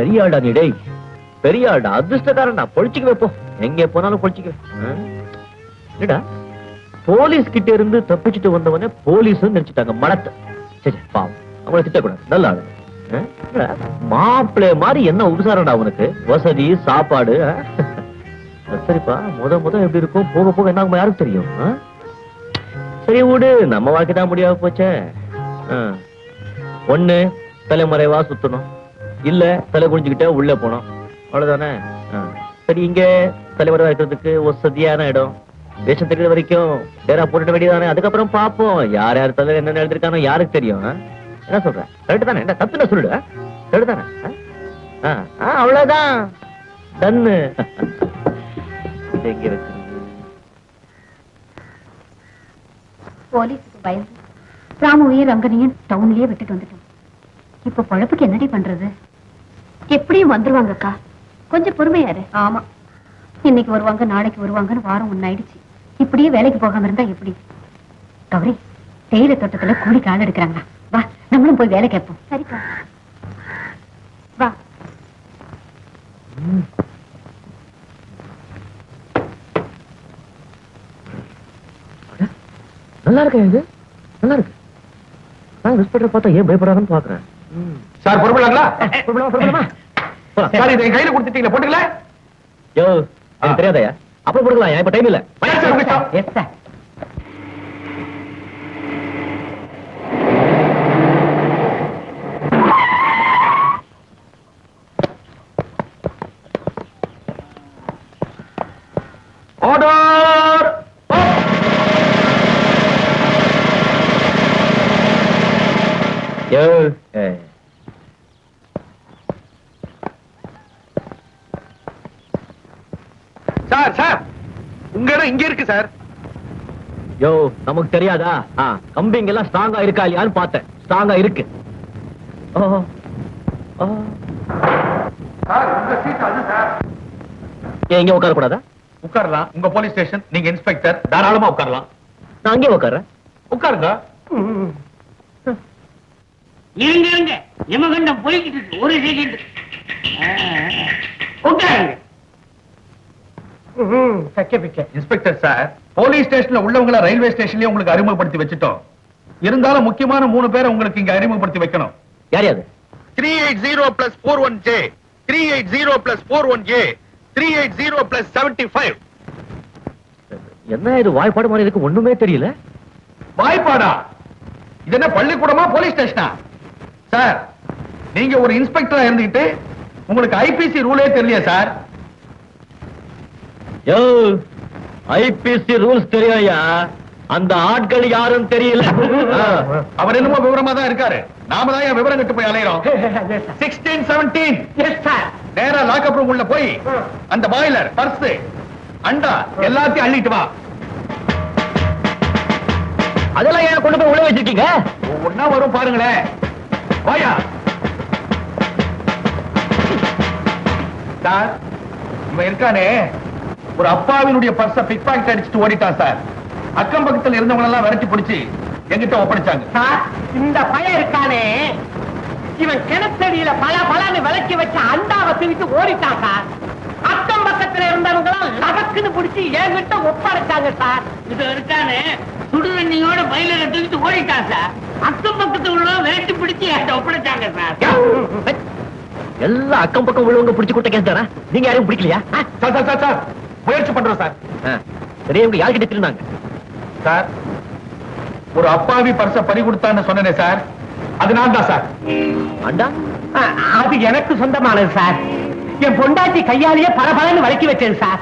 பெரிய ஆடா நீ டேய், பெரிய ஆடா, அதிர்ஷ்டக்காரன். பொழிச்சுக்கு வைப்போம், எங்க போனாலும் பொழிச்சுக்க. போலீஸ் கிட்ட இருந்து தப்பிச்சுட்டு வந்தவனே போலீஸ் நினைச்சிட்டாங்க மடத்தை. சரி பாவம், அவங்களை திட்டக்கூடாது, நல்ல ஆளு. மாப்பிள்ளை மாதிரி என்ன உபசாரம்டா அவனுக்கு, வசதி சாப்பாடு. சரிப்பா, முத எப்படி இருக்கும், போக போக என்ன யாருக்கு தெரியும். சரி விடு, நம்ம வாழ்க்கை தான் முடியாம போச்சே. ஒண்ணு தலைமறைவா சுத்தணும், இல்ல தலை குடிஞ்சுக்கிட்டே உள்ள போனோம், அவ்வளவுதானே. சரி, இங்க தலைமறைவா இருக்கிறதுக்கு வசதியான இடம், வேஷம் தெரிகிற வரைக்கும் டேரா போட்டுட வேண்டியதானே. அதுக்கப்புறம் பாப்போம் யார் யார் தலை என்ன எழுதிருக்கானோ யாருக்கு தெரியும். என்ன சொல்ற, கரெக்ட் தானே? என்ன தப்புன்னு சொல்லு, கரெக்ட் தானே? அவ்வளவுதான், டன்னு. எங்க வச்சு போலீஸுக்கு பயந்து ராமுவையும் ரங்கனையும் டவுன்லயே விட்டுட்டு வந்துட்டோம். இப்ப பொழப்புக்கு என்னடி பண்றது? எப்படியும் வந்துருவாங்க அக்கா, கொஞ்சம் பொறுமையாரு. ஆமா, இன்னைக்கு வருவாங்க நாளைக்கு வருவாங்கன்னு வாரம் ஒன்னாயிடுச்சு. இப்படியே வேலைக்கு போகாம இருந்தா எப்படி? கௌரி, தேயிலை தோட்டத்துல கூலிக்கு ஆள் எடுக்கிறாங்க, வா நம்மளும் போய் வேலை கேட்போம். சரிக்கா, வா. நல்லா இருக்கு, இது நல்லா இருக்கு. நான் இன்ஸ்பெக்டர் பார்த்தா ஏன் பயப்படாதுன்னு பாக்குறேன். சார் பொறுப்பலாங்களா? சார், இதை கையில கொடுத்துட்டீங்களா, போட்டுக்கல? யோ, எனக்கு தெரியாதயா, அப்புறம் போட்டுக்கலாம், இப்ப டைம் இல்ல. Yes sir. ஆர்டர். யோ, சார் சார், உங்க இடம் இங்க இருக்கு சார். யோ, நமக்கு தெரியாதா? கம்பிங்க எல்லாம் ஸ்ட்ராங்கா இருக்கா இல்லையான்னு பார்த்தேன். ஸ்ட்ராங்கா இருக்கு. சார், உங்க சீட் அது சார். ஏன் இங்க உட்கார கூடாதா? உட்காரலாம், உங்க போலீஸ் ஸ்டேஷன், நீங்க இன்ஸ்பெக்டர், தாராளமா உட்காரலாம். நான் அங்கே உட்கார்றேன். உட்காருங்க. இருங்க, யமகண்டம் போய்கிட்டு இருக்கு, ஒரு செகண்ட் உட்காருங்க. இன்ஸ்பெக்டர் சார், போலீஸ் ஸ்டேஷன்ல உள்ளவங்கள ரயில்வே ஸ்டேஷன்லயே உங்களுக்கு அறிமுகப்படுத்தி வச்சுட்டோம். இருந்தாலும் முக்கியமான 3 பேரை உங்களுக்கு இங்க அறிமுகப்படுத்தி வைக்கணும். யார் யாரு? 380 plus 41J, 380 plus 41A, 380 plus 75. என்ன இது வாய்ப்பாடு மாதிரி இருக்கு, ஒண்ணுமே தெரியல. வாய்ப்பாடா? இது என்ன பள்ளிக்கூடமா போலீஸ் ஸ்டேஷனா? சார், நீங்க ஒரு இன்ஸ்பெக்டரா இருந்துகிட்டு உங்களுக்கு ஐபிசி ரூலே தெரியலையா சார்? யோ, ஐபிசி ரூல்ஸ் தெரியா? அந்த ஆட்கள் யாரும் தெரியல. அவர் என்னமோ விவரமா தான் இருக்காரு, நாம தான் விவரம் கட்டு போய் அலையிறோம். 1617 நேரா லாக்அப் ரூம் உள்ள போய் அந்த பாய்லர், பர்ஸ், அண்டா எல்லாத்தையும் அள்ளிட்டு வா. அதெல்லாம் ஏன் கொண்டு போய் உள்ள வச்சிருக்கீங்க? ஒன்னா வரும் பாருங்களேன். வாயா சார், இவன் இருக்கானே, ஒரு அப்பாவினுடைய பர்ஸ பிக் பாக்கெட் அடிச்சுட்டு ஓடிட்டான் சார். அக்கம் பக்கத்துல இருந்தவங்க எல்லாம் விரட்டி பிடிச்சு எங்கிட்ட ஒப்படைச்சாங்க. இந்த பையன் இருக்கானே, இவன் கிணத்தடியில பலன்னு விளக்கி வச்ச அண்டாவை தூக்கிட்டு ஓடிட்டான் சார். அக்கம் பக்கத்துல இருந்தவங்க எல்லாம் லகக்குன்னு பிடிச்சி என்கிட்ட ஒப்படைச்சாங்க சார். இது இருக்கானே, சுடுதண்ணியோட பயில தூக்கிட்டு ஓடிட்டான் சார். அக்கம் பக்கத்துல உள்ள விரட்டி பிடிச்சி என்கிட்ட ஒப்படைச்சாங்க சார். எல்லாம் அக்கம் பக்கம் உள்ளவங்க பிடிச்சு கூட்ட கேஸ் தானா? நீங்க யாரையும் பிடிக்கலையா? சார் சார் சார் சார், முயற்சி பண்றோம் சார். சரி, இவங்க யார்கிட்ட திருந்தாங்க சார்? ஒரு அப்பாவி பர்ஸ பறி கொடுத்தான்னு சொன்னேனே சார், அது நான் தான் சார். அண்டா அது எனக்கு சொந்தமானது சார். என் பொண்டாட்டி கையாலேயே பலன்னு வளக்கி வச்சேன் சார்.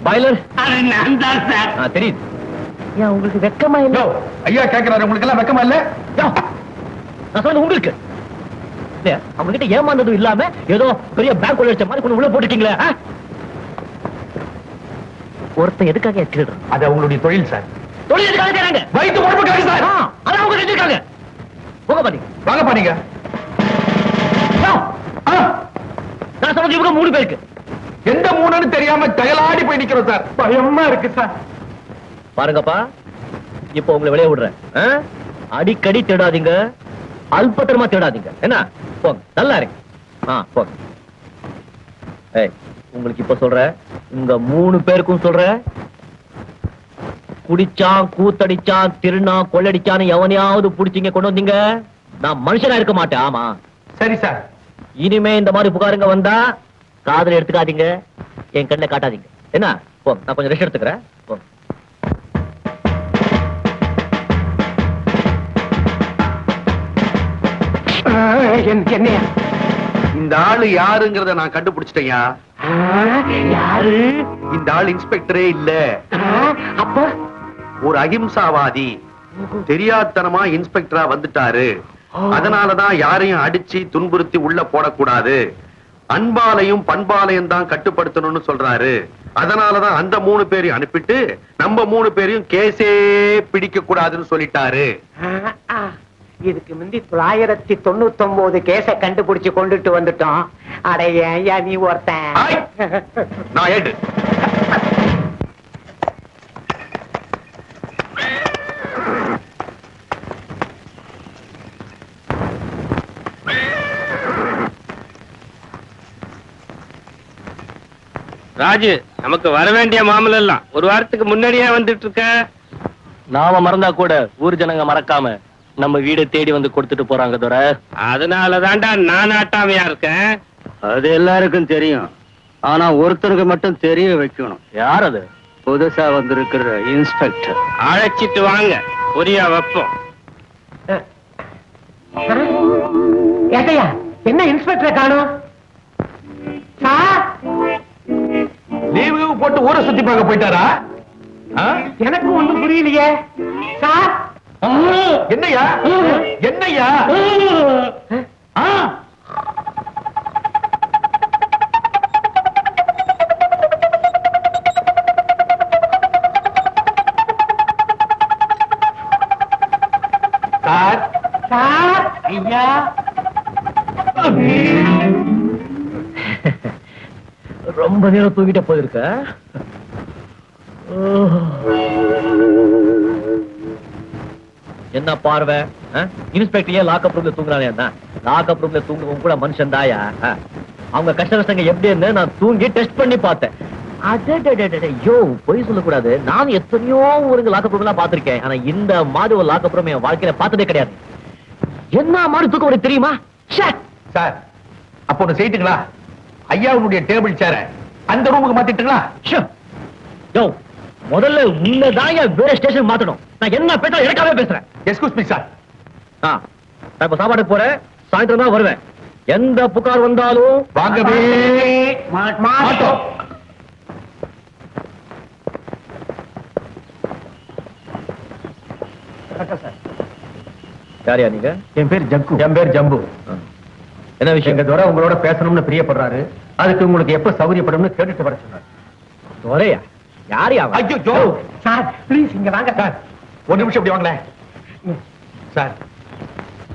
பாய்லர் அது நான் தான் சார். தெரியுது. ஏன் உங்களுக்கு வெக்கமா இல்ல? ஐயா கேட்கிறாரு, உங்களுக்கு எல்லாம் வெக்கமா இல்ல? நான் சொல்ல உங்களுக்கு அவங்க கிட்ட ஏமாந்ததும் இல்லாம ஏதோ பெரிய பேங்க் உள்ள மாதிரி கொண்டு உள்ள போட்டுட்டீங்களே. ஒருத்தர் எதுக்காக திருடுறான்? அது அவங்களுடைய தொழில் சார். தொழில் எதுக்காக செய்றாங்க? வயிற்று பொறுப்புக்காக சார். அதான் அவங்க செஞ்சிருக்காங்க. போக பாத்தீங்க, வாங்க பாருங்க. நான் சொல்றது இவங்க 3 பேருக்கு. எந்த 3ன்னு தெரியாம தகலாடி போய் நிக்கிறோம் சார். பயமா இருக்கு சார். பாருங்கப்பா, இப்ப உங்களை வெளியே விடுறேன். அடிக்கடி தேடாதீங்க, அல்பத்தரமா தேடாதீங்க. என்ன போங்க, நல்லா இருக்கு. போங்க. ஏய், உங்களுக்கு இப்ப சொல்ற, உங்க 3 பேருக்கும் சொல்ற, குடிச்சான், கூத்தடிச்சான், திருநா, கொள்ளடிச்சான்னு எவனையாவது புடிச்சிங்க கொண்டு வந்தீங்க, நான் மனுஷனா இருக்க மாட்டேன். ஆமா, சரி சார். இனிமே இந்த மாதிரி புகாருங்க வந்தா காதுல எடுத்துக்காதீங்க, என் கண்ணில் காட்டாதீங்க. என்ன, போ, நான் கொஞ்சம் ரெஸ்ட் எடுத்துக்கிறேன். போ. என்னையா இந்த ஆளு யாருங்கிறத நான் கண்டுபிடிச்சிட்டேயா. யாரு? இந்த ஆள் இன்ஸ்பெக்டரே இல்ல, அப்ப ஒரு அகிம்சாவாதி. தெரியாதனமா இன்ஸ்பெக்டரா வந்துட்டாரு. அதனாலதான் யாரையும் அடிச்சு துன்புறுத்தி உள்ள போடக்கூடாது, அன்பாலையும் பண்பாலையும் தான் கட்டுப்படுத்தணும்னு சொல்றாரு. அதனாலதான் அந்த 3 பேரையும் அனுப்பிட்டு நம்ம 3 பேரையும் கேஸே பிடிக்க கூடாதுன்னு சொல்லிட்டாரு. இதுக்கு முந்தி 999 கேஸ கண்டுபிடிச்சு கொண்டுட்டு வந்துட்டோம். அடைய ஐயா, நீ ஒருத்தன். நான் ஏடு ராஜு, நமக்கு வர வேண்டிய மாமலை எல்லாம் ஒரு வாரத்துக்கு முன்னாடியே வந்துட்டு இருக்க. நாம மறந்தா கூட ஊர் ஜனங்க மறக்காம நம்ம வீடை தேடி வந்து கொடுத்துட்டு போறாங்க துரை. அதனாலதான்டா நான் ஆட்டாமையா இருக்கேன். அது எல்லாருக்கும் தெரியும், ஆனா ஒருத்தருக்கு மட்டும் தெரிய வைக்கணும். யார் அது? புதுசா வந்திருக்கிற இன்ஸ்பெக்டர். அழைச்சிட்டு வாங்க, புரியா வைப்போம். ஏட்டையா, என்ன இன்ஸ்பெக்டரை காணோம்? சார், லீவு போட்டு ஊரை சுத்தி பார்க்க போயிட்டாரா? எனக்கு ஒண்ணும் புரியலையே. சார், என்னையா என்னையா? சார், சார், ஐயா, ரொம்ப நேரம் தூங்கிட்ட போயிருக்க. என்ன பார்வை? இன்ஸ்பெக்டர் ஏன் லாக்அப் ரூம்ல தூங்குறானே? லாக்அப் ரூம்ல தூங்குறவங்க கூட மனுஷன் தாயா. அவங்க கஷ்ட நஷ்டங்க எப்படி இருந்து நான் தூங்கி டெஸ்ட் பண்ணி பார்த்தேன். ஐயோ, பொய் சொல்லக்கூடாது. நான் எத்தனையோ ஊருங்க லாக்அப் ரூம் எல்லாம் பாத்திருக்கேன், ஆனா இந்த மாதிரி ஒரு லாக்அப் ரூம் என் வாழ்க்கையில பார்த்ததே கிடையாது. என்ன மாதிரி தூக்கம் வருது தெரியுமா? சார், அப்போ ஒண்ணு செய்துங்களா? ஐயாவுடைய டேபிள் சேர அந்த ரூமுக்கு மாத்திட்டுங்களா? யோ, முதல்ல உன்னதான் வேற ஸ்டேஷன் மாத்தணும். நான் என்ன பேச எனக்காவே பேசுறேன். Excuse me sir. நான் இப்ப சாப்பாட்டுக்கு போறேன், சாயந்தரம் தான் வருவேன். எந்த புகார் வந்தாலும் வாங்கவே மாட்டோம். யாரியா நீங்க? என் பேர் ஜக்கு. என் பேர் ஜம்பு. என்ன விஷயம்? எங்க துரை உங்களோட பேசணும்னு பிரியப்படுறாரு. அதுக்கு உங்களுக்கு எப்ப சௌகரியப்படும்னு கேட்டுட்டு வர சொன்னார். துரையா? யாரியா? ஐயோ சார், ப்ளீஸ் இங்க வாங்க. சார், ஒரு நிமிஷம் இப்படி வாங்களேன். சார்,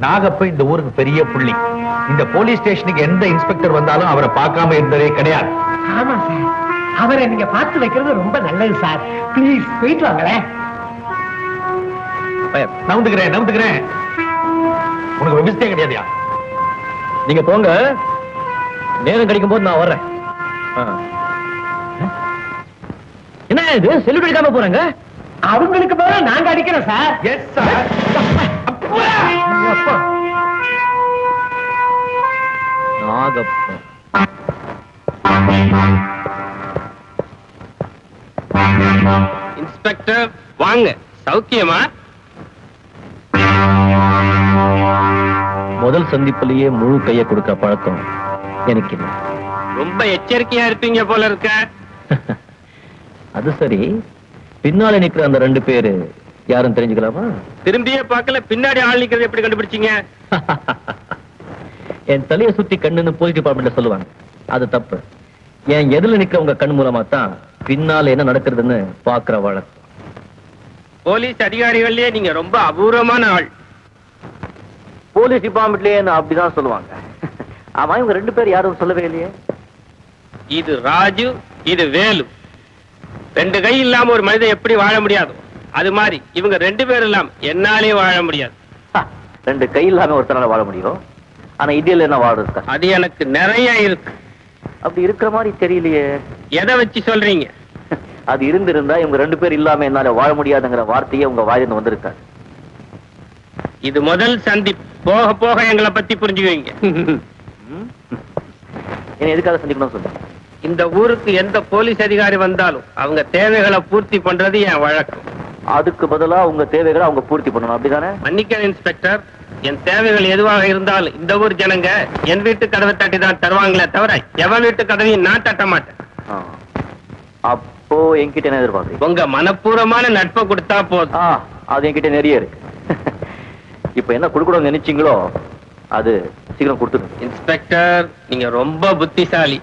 நாகப்ப இந்த ஊருக்கு பெரிய புள்ளி. இந்த போலீஸ் ஸ்டேஷனுக்கு எந்த இன்ஸ்பெக்டர் வந்தாலும் அவரை பார்க்காம இருந்ததே கிடையாது. ஆமா சார், அவரை நீங்க பார்த்து வைக்கிறது ரொம்ப நல்லது சார். ப்ளீஸ் போயிட்டு வாங்களேன். நவுந்துக்கிறேன். உனக்கு விவசாயம் கிடையாதுயா. நீங்க போங்க, நேரம் கிடைக்கும் போது நான் வர்றேன். என்ன இது செல்லுட் அடிக்காம போறாங்க? அவங்களுக்கு போல நாங்க அடிக்கிறோம் sir. Yes sir. Nagappan inspector வாங்க, சௌக்கியமா? முதல் சந்திப்பிலேயே முழு கையை கொடுக்க பழக்கம் எனக்கு இல்லை. ரொம்ப எச்சரிக்கையா இருப்பீங்க போல இருக்க. அது சரி, பின்னால நிக்கிற அந்த 2 பேரு யாரும் தெரிஞ்சுக்கலாமா? திரும்பியே பார்க்கல, பின்னாடி ஆள் நிக்கிறது எப்படி கண்டுபிடிச்சீங்க? என் தலையை சுத்தி கண்ணுன்னு போலீஸ் டிபார்ட்மெண்ட்ல சொல்லுவாங்க. அது தப்பு. என் எதிரில நிக்கிற உங்க கண் மூலமா தான் பின்னால என்ன நடக்கிறதுன்னு பாக்குற வழக்கம். போலீஸ் அதிகாரிகள்லயே நீங்க ரொம்ப அபூர்வமான ஆள். போலீஸ் டிபார்ட்மெண்ட்லயே அப்படிதான் சொல்லுவாங்க. அவன் இவங்க 2 பேர் யாரும் சொல்லவே இல்லையே. இது ராஜு, இது வேலு. 2 கை இல்லாம ஒரு மனிதன் எப்படி வாழ முடியாது, அது மாதிரி இவங்க 2 பேர் இல்லாம என்னாலே வாழ முடியாது. 2 கை இல்லாம ஒருத்தனால வாழ முடியும். ஆனா இந்தியால என்ன வார்டு இருக்கா? அது எனக்கு நிறைய இருக்கு. அப்படி இருக்கிற மாதிரி தெரியலையே. எதை வச்சு சொல்றீங்க? அது இருந்திருந்தா இவங்க 2 பேர் இல்லாம என்னால வாழ முடியாதுங்கிற வார்த்தையே உங்க வாயிலிருந்து வந்திருக்காரு. இது முதல் சந்திப்பு. போக போக எங்களை பத்தி புரிஞ்சுக்குவீங்க. என்ன எதுக்காக சந்திக்கணும் சொல்லுங்க. இந்த ஊருக்கு எந்த போலீஸ் அதிகாரி வந்தாலும் அவங்க தேவைகளை பூர்த்தி பண்றது என் வழக்கம். அதுக்கு பதிலா உங்க தேவைகளை அவங்க பூர்த்தி பண்ணணும், அப்படிதானே? மன்னிக்க இன்ஸ்பெக்டர், என் தேவைகள் எதுவாக இருந்தாலும் இந்த ஊர் ஜனங்க என் வீட்டு கதவை தட்டி தான் தருவாங்களே தவிர எவன் வீட்டு கதவையும் நான் தட்ட மாட்டேன். அப்போ என்கிட்ட என்ன எதிர்பார்க்குறீங்க? உங்க மனப்பூர்வமான நட்பை கொடுத்தா போதும். அது என்கிட்ட நிறைய இருக்கு. இப்ப என்ன கொடுக்கணும்னு நினைச்சீங்களோ அது சீக்கிரம் கொடுத்துருங்க. இன்ஸ்பெக்டர், நீங்க ரொம்ப புத்திசாலி.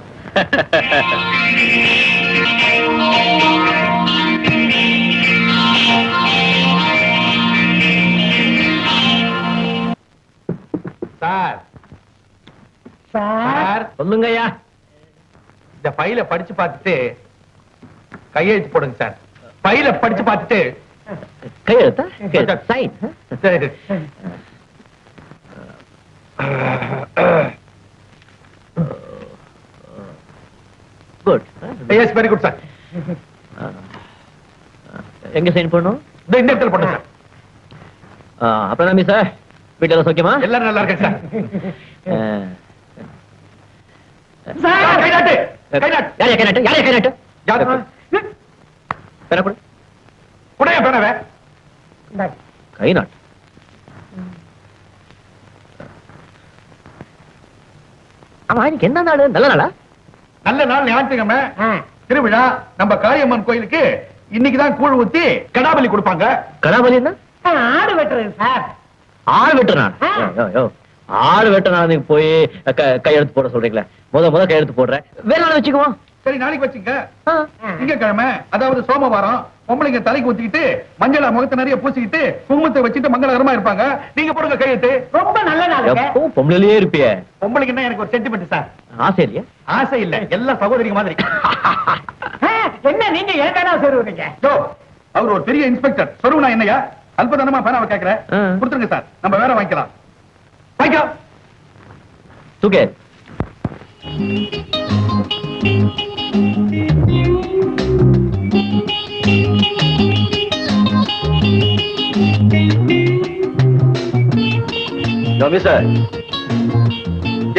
சார் சார் சொல்லுங்க ஐயா. இந்த ஃபைலை படிச்சு பார்த்துட்டு கையெழுத்து போடுங்க சார். ஃபைலை படிச்சு பார்த்துட்டு கையெழுத்தா? சைன். சரி. Good. Yes, very good sir. எங்க சைன் பண்ணணும்? இந்த இடத்துல போடுங்க சார். அப்புறம் நம்பி சார், வீட்டுல எல்லாம் சௌக்கியமா? எல்லாரும் நல்லா இருக்கேன் சார். சார், கைநாட்டு கைநாட்டு. யாரையா கைநாட்டு? யாரையா கைநாட்டு? யாரு? பேனா கொடு. குடையா பேனவே? கைநாட்டு. ஆமா, இன்னைக்கு என்ன நாள்? நல்ல நாளா? நல்ல நாள், ஞாயிற்றுக்கிழமை திருவிழா. நம்ம காளியம்மன் கோயிலுக்கு இன்னைக்குதான் கூழ் ஊத்தி கடாபலி கொடுப்பாங்க. கடாபலி என்ன? ஆடு வெட்டுறது சார். ஆள் வெட்ட நாள்? ஆள் வெட்ட நாள் போய் கையெழுத்து போட சொல்றீங்களே. முத கையெழுத்து போடுறேன். வேற நாள் வச்சுக்குவோம். சரி, நாளைக்கு வச்சுங்க. திங்கட்கிழமை, அதாவது சோமவாரம், பொம்பளைங்க தலைக்கு ஊத்திக்கிட்டு மஞ்சள முகத்தை நிறைய பூசிக்கிட்டு குங்குமத்தை வச்சுட்டு மங்களகரமா இருப்பாங்க. நீங்க போடுங்க கையெழுத்து. ரொம்ப நல்ல நாளுங்க. எப்பவும் பொம்பளையிலேயே இருப்பிய. பொம்பளைக்குன்னா எனக்கு ஒரு சென்டிமெண்ட் சார். ஆசை இல்லையா? ஆசை இல்ல, எல்லா சகோதரிங்க மாதிரி. என்ன நீங்க ஏன் பேனா சொல்லுவீங்க? அவர் ஒரு பெரிய இன்ஸ்பெக்டர். சொருவனா என்னையா அல்பதனமா பேனாவை கேட்கிறேன். கொடுத்துருங்க சார், நம்ம வேற வாங்கிக்கலாம். வாங்கிக்கலாம். தூக்கே. Sir,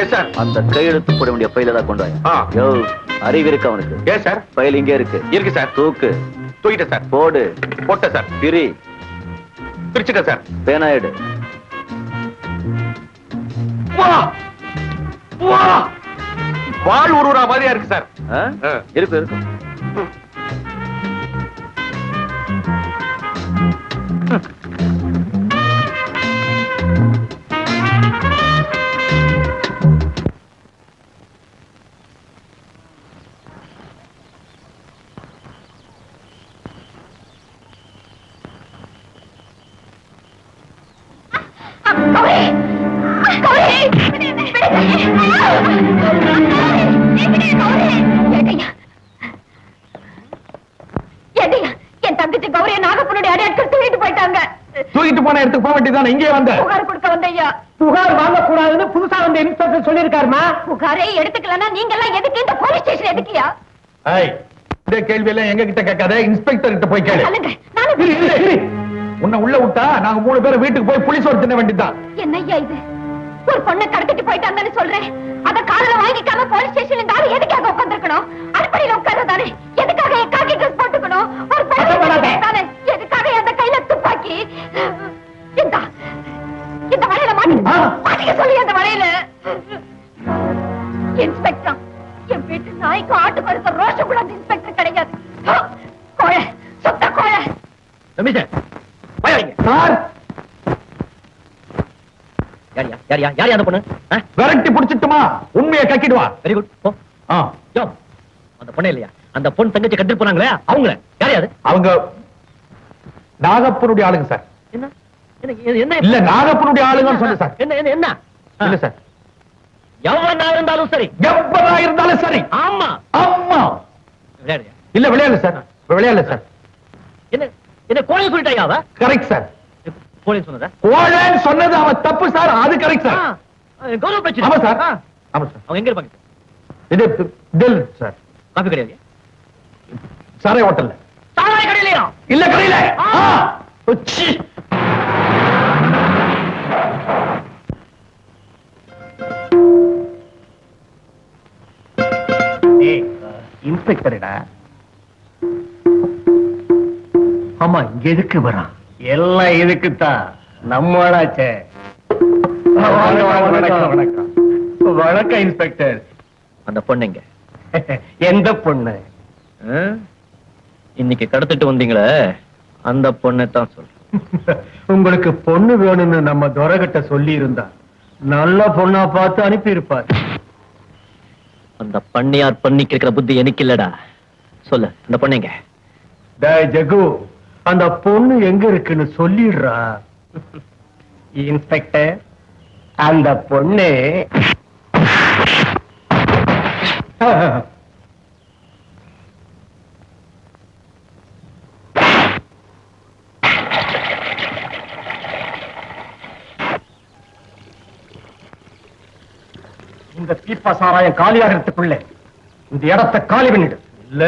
yes sir. அந்த கையெழுத்து போட வேண்டிய பையில தான் கொண்டு வாங்க. அறிவு இருக்கு அவனுக்கு? Yes sir. பையில் இங்கே இருக்கு. இருக்கு சார். தூக்கு. தூக்கிட்டேன் சார். போடு. போட்டேன் சார். பிரி. பிரிச்சுட்டேன் சார். பேனா எடு. வாழ் உருவா மாதிரியா இருக்கு சார். இருக்கு இருக்கு. என் தங்கச்சி கௌரிய நாகப்பனுடைய அடையாட்கள் தூக்கிட்டு போயிட்டாங்க. தூக்கிட்டு போன இடத்துக்கு போக வேண்டியதானே? இங்கே வந்த புகார் கொடுக்க வந்தையா. புகார் வாங்க கூடாதுன்னு புதுசா வந்த இன்ஸ்பெக்டர் சொல்லிருக்காருமா. புகாரே எடுத்துக்கலன்னா நீங்க எல்லாம் எதுக்கு இந்த போலீஸ் ஸ்டேஷன் எதுக்கியா? இந்த கேள்வி எல்லாம் எங்க கிட்ட கேட்காத, இன்ஸ்பெக்டர் கிட்ட போய் கேளு. சொல்லுங்க. நானும் இரு, இரு, இரு. உன்னை உள்ள விட்டா நாங்க 3 பேரும் வீட்டுக்கு போய் புலிஸ் ஒரு தின்ன வேண்டியதுதான். என்னய்யா இது? ஒரு பொண்ணை கடத்திட்டு போயிட்டாங்கன்னு சொல்றேன். அத காதுல வாங்கிக்காம போலீஸ் ஸ்டேஷன்ல இந்த ஆளு எதுக்காக உட்கார்ந்திருக்கணும்? அடிப்படையில உட்கார்றதானே? எதுக்காக காக்கி ட்ரெஸ் போட்டுக்கணும்? ஒரு பொண்ணு தானே, எதுக்காக அந்த கையில துப்பாக்கி? இந்த வலையில மாட்டிக்க சொல்லி அந்த வலையில. இன்ஸ்பெக்டர், என் வீட்டு நாய்க்கு ஆட்டு பருத்த ரோஷம் கூட அந்த இன்ஸ்பெக்டர் கிடையாது. கோழ, சுத்த கோழ. சார், யார் அந்த பொண்ணு? விரட்டி புடிச்சிட்டுமா? உண்மையை கக்கிடுவா. Very good. அந்த பொண்ணு இல்லையா? அந்த பொண்ணு தங்கச்சி கட்டிட்டு போனாங்களே அவங்கள யாரையாது? அவங்க நாகப்பனுடைய ஆளுங்க சார். என்ன என்ன இல்ல, நாகப்பனுடைய ஆளுங்கன்னு சொன்ன சார். என்ன என்ன என்ன? இல்ல சார், எவனா இருந்தாலும் சரி. எவ்வளவு இருந்தாலும் சரி. ஆமா ஆமா. விளையாடுறியா? இல்ல, விளையாடல சார். விளையாடல சார். என்ன என்ன கோழை சொல்லிட்டாயா அவ? Correct sir. கோழை சொன்னதா? கோழன்னு சொன்னது அவன் தப்பு சார். அது கரெக்ட் சார். கௌரவ பிரச்சனை. ஆமா சார். ஆமா சார். அவங்க எங்க இருப்பாங்க? இது தில் சார். காபி கிடையாது. சாரை ஹோட்டல்ல. சாராய கடையிலயா? இல்ல கடையில. உச்சி. இன்ஸ்பெக்டர்டா. ஆமா, இங்க எதுக்கு வரான்? எல்லாம் இதுக்குத்தான். நம்மளாச்சே. வணக்கம். வணக்கம் இன்ஸ்பெக்டர். அந்த பொண்ணுங்க எந்த பொண்ணு? இன்னைக்கு கடத்திட்டு வந்தீங்களே அந்த பொண்ணை தான் சொல்றேன். உங்களுக்கு பொண்ணு வேணும்னு நம்ம துரகிட்ட சொல்லி இருந்தா நல்ல பொண்ணா பார்த்து அனுப்பி இருப்பார். அந்த பண்ணியார் பண்ணிக்கு இருக்கிற புத்தி எனக்கு இல்லடா. சொல்லு, அந்த பொண்ணுங்க. டேய் ஜகு, அந்த பொண்ணு எங்க இருக்குன்னு சொல்லிடுறா. இன்ஸ்பெக்டர், அந்த பொண்ணு இந்த பீப்பா சாராயம் காலியாகிறதுக்குள்ள இந்த இடத்தை காலி பண்ணிடு. இல்ல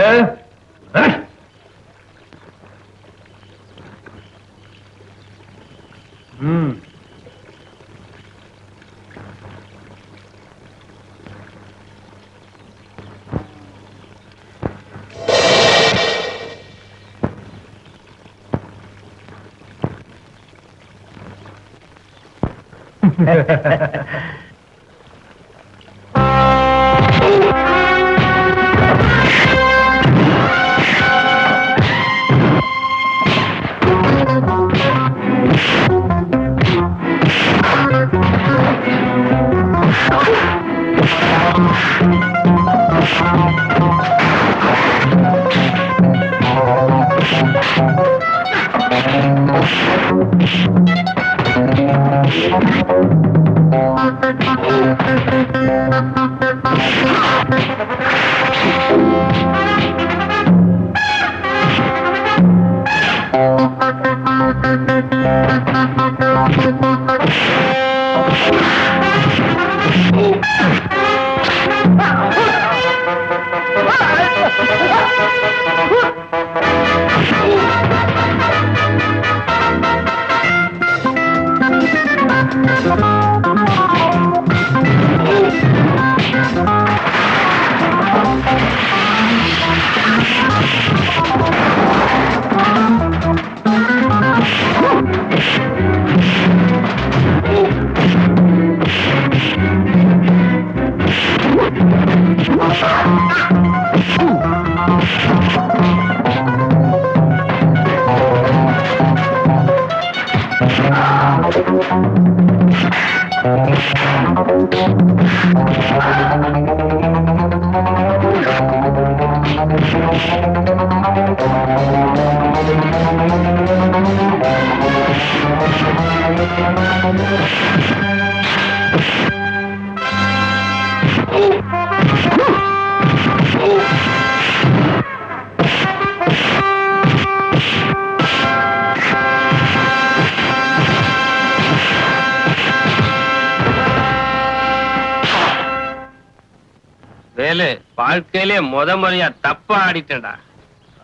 வேலு, வாழ்க்கையிலே முறையா தப்பா ஆடிட்டா.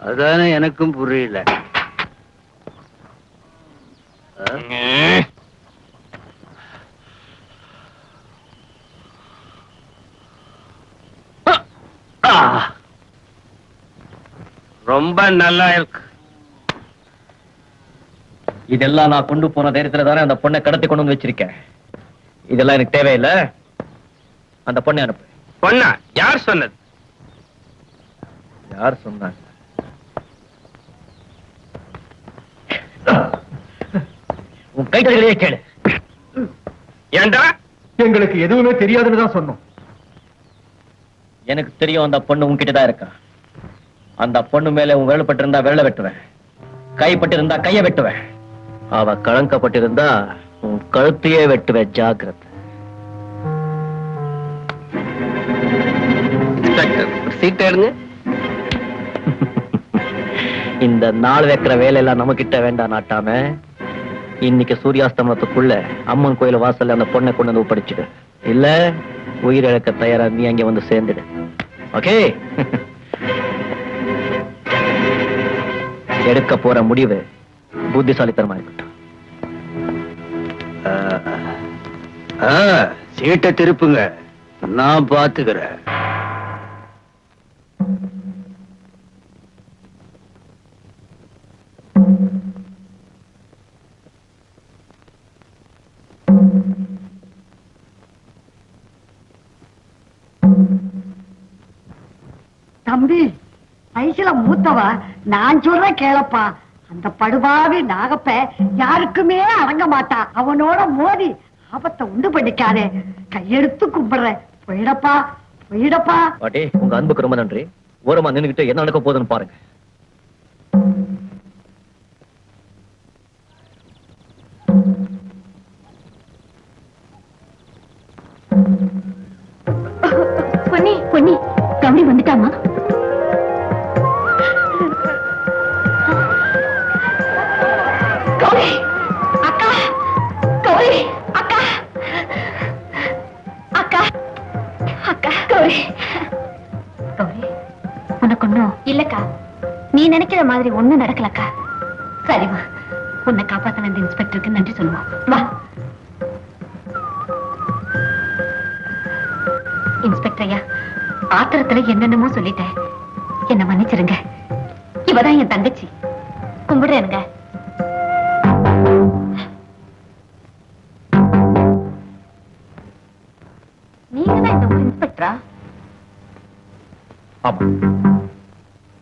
அதானே எனக்கும் புரியல. ரொம்ப நல்லா இருக்கு. இதெல்லாம் நான் கொண்டு போன தைரியத்துல தானே அந்த பொண்ணை கடத்தி கொண்டு வந்து வச்சிருக்கேன். இதெல்லாம் எனக்கு தேவையில்லை. அந்த பொண்ணை அனுப்பு. பொண்ணா? யார் சொன்னது? யார் சொன்னாங்க? உன் கைகளிலேயே கேளு. ஏண்டா? எங்களுக்கு எதுவுமே தெரியாதுன்னு தான் சொன்னோம். எனக்கு தெரியும் அந்த பொண்ணு உன்கிட்ட தான் இருக்கா. அந்த பொண்ணு மேல உன் விரல் இருந்தா விரல வெட்டுவேன், கைப்பட்டிருந்தா கைய வெட்டுவேன். அவ கலங்கப்பட்டிருந்தா உன் கழுத்தையே வெட்டுவேன். ஜாக்கிரதை. சீட் எடுங்க. இந்த நாள் வைக்கிற வேலையெல்லாம் நம்ம கிட்ட வேண்டாம் நாட்டாம. இன்னைக்கு சூரியாஸ்தமனத்துக்குள்ள அம்மன் கோயில் வாசல்ல அந்த பொண்ணை கொண்டு வந்து ஒப்படைச்சிடு. இல்ல உயிரிழக்க தயாரா நீ அங்க வந்து சேர்ந்துடு. ஓகே? எடுக்க போற முடிவு புத்திசாலித்தனமா இருக்கட்டும். சீட்டை திருப்புங்க, நான் பாத்துக்கிறேன். தம்பி, வயசுல மூத்தவ, நான் சொல்றேன் கேளப்பா. அந்த படுபாவி நாகப்ப யாருக்குமே அடங்க மாட்டா. அவனோட மோதி ஆபத்தை உண்டு பண்ணிக்காதே. கையெடுத்து கும்பிடுறேன். போயிடப்பா, போயிடப்பா. பாட்டி, உங்க அன்புக்கு ரொம்ப நன்றி. ஓரமா நின்னுகிட்டு என்ன நடக்க போகுதுன்னு பாருங்க. பொன்னி, பொன்னி, கௌரி வந்துட்டாமா? கௌரி அக்கா, கௌரி அக்கா, அக்கா, அக்கா, கௌரி, கௌரி, உனக்கு ஒண்ணும் இல்லக்கா. நீ நினைக்கிற மாதிரி ஒண்ணும் நடக்கலக்கா. சரிம்மா, உன்னை காப்பாத்த இந்த இன்ஸ்பெக்டருக்கு நன்றி சொல்லுவோம். வா. இன்ஸ்பெக்டர் ஐயா, ஆத்திரத்துல என்னென்னமோ சொல்லிட்டேன், என்ன மன்னிச்சிருங்க. இவதான் என் தங்கச்சி. கும்பிடுறேனுங்க. நீங்க தான் இந்த ஊர் இன்ஸ்பெக்டரா?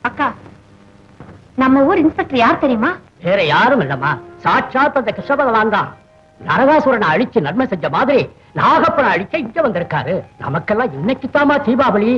அக்கா, நம்ம ஊர் இன்ஸ்பெக்டர் யார் தெரியுமா? வேற யாரும் இல்லம்மா, சாட்சாத் அந்த கிருஷ்ண பகவான் தான். நரகாசுரனை அழிச்சு நன்மை செஞ்ச மாதிரி நாகப்பனை அழிக்க இங்க வந்திருக்காரு. நமக்கெல்லாம் இன்னைக்கு தாமா தீபாவளி.